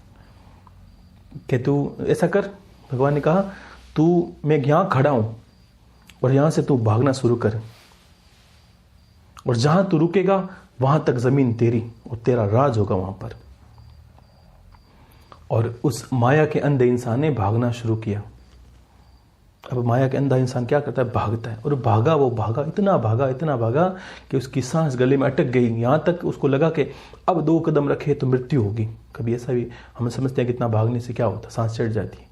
कि तू ऐसा कर, भगवान ने कहा तू, मैं यहाँ खड़ा हूं और यहां से तू भागना शुरू कर, और जहां तू रुकेगा वहां तक जमीन तेरी और तेरा राज होगा वहां पर। और उस माया के अंधे इंसान ने भागना शुरू किया। अब माया के अंधा इंसान क्या करता है, भागता है। और वो भागा, इतना भागा कि उसकी सांस गले में अटक गई। यहां तक उसको लगा कि अब 2 कदम रखे तो मृत्यु होगी। कभी ऐसा भी हम समझते हैं कि इतना भागने से क्या होता, सांस चढ़ जाती है।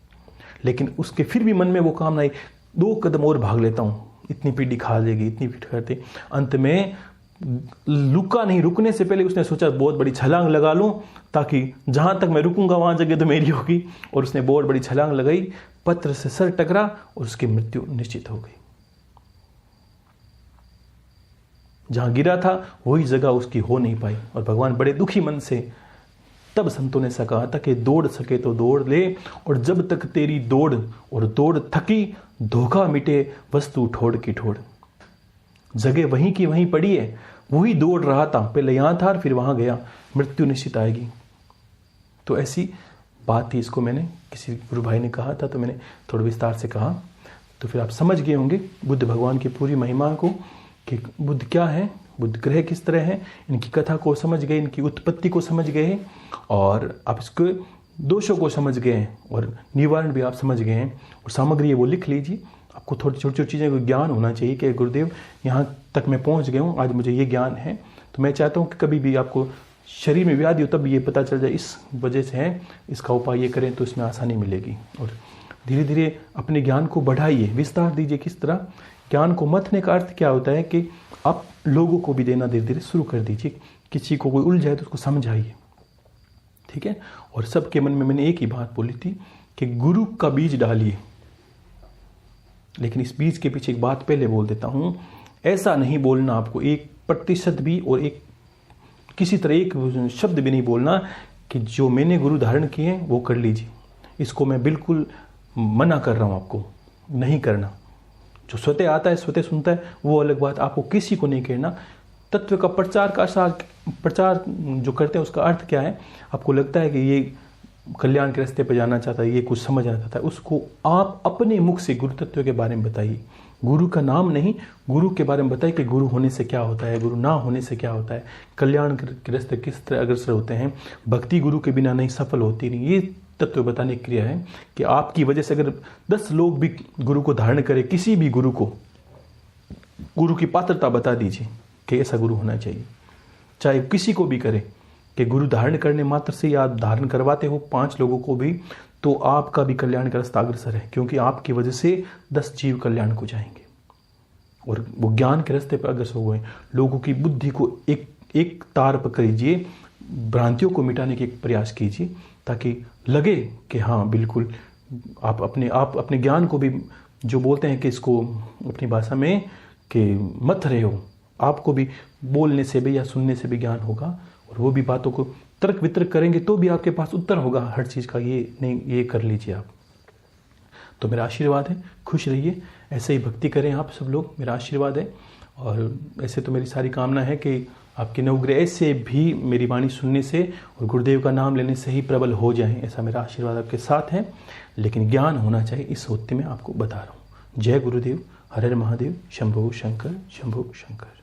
लेकिन उसके फिर भी मन में वो कामना आई, 2 कदम और भाग लेता हूं, इतनी पीढ़ी खा लेगी, इतनी पीढ़ी करते। अंत में रुका नहीं, रुकने से पहले उसने सोचा बहुत बड़ी छलांग लगा लूं, ताकि जहां तक मैं रुकूंगा वहां जगह तो मेरी होगी। और उसने बहुत बड़ी छलांग लगाई, पत्थर से सर टकरा और उसकी मृत्यु निश्चित हो गई। जहां गिरा था वही जगह उसकी हो नहीं पाई। और भगवान बड़े दुखी मन से, तब संतों ने ऐसा कहा था कि दौड़ सके तो दौड़ ले, और जब तक तेरी दौड़ थकी, धोखा मिटे वस्तु ठोड़ की ठोड़। जगह वहीं की वहीं पड़ी है, वही दौड़ रहा था, पहले यहां था फिर वहां गया, मृत्यु निश्चित आएगी। तो ऐसी बात थी, इसको मैंने किसी गुरु भाई ने कहा था, तो मैंने थोड़ा विस्तार से कहा। तो फिर आप समझ गए होंगे बुद्ध भगवान की पूरी महिमा को, कि बुद्ध क्या है, बुद्ध ग्रह किस तरह है, इनकी कथा को समझ गए, इनकी उत्पत्ति को समझ गए हैं, और आप इसके दोषों को समझ गए हैं, और निवारण भी आप समझ गए हैं। और सामग्री वो लिख लीजिए। आपको थोड़ी छोटी चीज़ें को ज्ञान होना चाहिए कि गुरुदेव यहाँ तक मैं पहुँच गया हूँ, आज मुझे ये ज्ञान है। तो मैं चाहता हूँ कि कभी भी आपको शरीर में व्याधि हो तब ये पता चल जाए इस वजह से है, इसका उपाय ये करें तो इसमें आसानी मिलेगी। और धीरे धीरे अपने ज्ञान को बढ़ाइए, विस्तार दीजिए। किस तरह ज्ञान को मथने का अर्थ क्या होता है कि आप लोगों को भी देना धीरे धीरे शुरू कर दीजिए। किसी को कोई उलझाए तो उसको समझाइए, ठीक है। और सबके मन में मैंने एक ही बात बोली थी कि गुरु का बीज डालिए। लेकिन इस बीज के पीछे एक बात पहले बोल देता हूं, ऐसा नहीं बोलना आपको 1% भी, और एक किसी तरह एक शब्द भी नहीं बोलना कि जो मैंने गुरु धारण किए वो कर लीजिए। इसको मैं बिल्कुल मना कर रहा हूँ आपको, नहीं करना। जो स्वतः आता है, स्वतः सुनता है, वो अलग बात, आपको किसी को नहीं कहना। तत्व का प्रचार जो करते हैं उसका अर्थ क्या है? आपको लगता है कि ये कल्याण के रास्ते पर जाना चाहता है, ये कुछ समझना चाहता है, उसको आप अपने मुख से गुरु तत्व के बारे में बताइए। गुरु का नाम नहीं, गुरु के बारे में बताइए कि गुरु होने से क्या होता है, गुरु ना होने से क्या होता है, कल्याण के रास्ते किस तरह अग्रसर होते हैं, भक्ति गुरु के बिना नहीं सफल होती नहीं। ये तत्व बताने की क्रिया है कि आपकी वजह से अगर 10 लोग भी गुरु को धारण करें, किसी भी गुरु को, गुरु की पात्रता बता दीजिए कि ऐसा गुरु होना चाहिए, चाहे किसी को भी करे कि गुरु धारण करने मात्र से या धारण करवाते हो 5 लोगों को भी, तो आपका भी कल्याण का रास्ता अग्रसर है, क्योंकि आपकी वजह से 10 जीव कल्याण को जाएंगे और वो ज्ञान के रास्ते पर अग्रसर हुए। लोगों की बुद्धि को एक तार पर करीजिए, भ्रांतियों को मिटाने के एक प्रयास कीजिए, ताकि लगे कि हाँ बिल्कुल आप अपने ज्ञान को भी, जो बोलते हैं कि इसको अपनी भाषा में कि मत रहे हो, आपको भी बोलने से भी या सुनने से भी ज्ञान होगा, और वो भी बातों को तर्क वितर्क करेंगे तो भी आपके पास उत्तर होगा हर चीज़ का। ये नहीं, ये कर लीजिए आप। तो मेरा आशीर्वाद है, खुश रहिए, ऐसे ही भक्ति करें आप सब लोग, मेरा आशीर्वाद है। और ऐसे तो मेरी सारी कामना है कि आपके नवग्रह ऐसे भी मेरी वाणी सुनने से और गुरुदेव का नाम लेने से ही प्रबल हो जाएं, ऐसा मेरा आशीर्वाद आपके साथ है। लेकिन ज्ञान होना चाहिए, इस होते में आपको बता रहा हूँ। जय गुरुदेव, हर हर महादेव, शंभो शंकर, शंभो शंकर।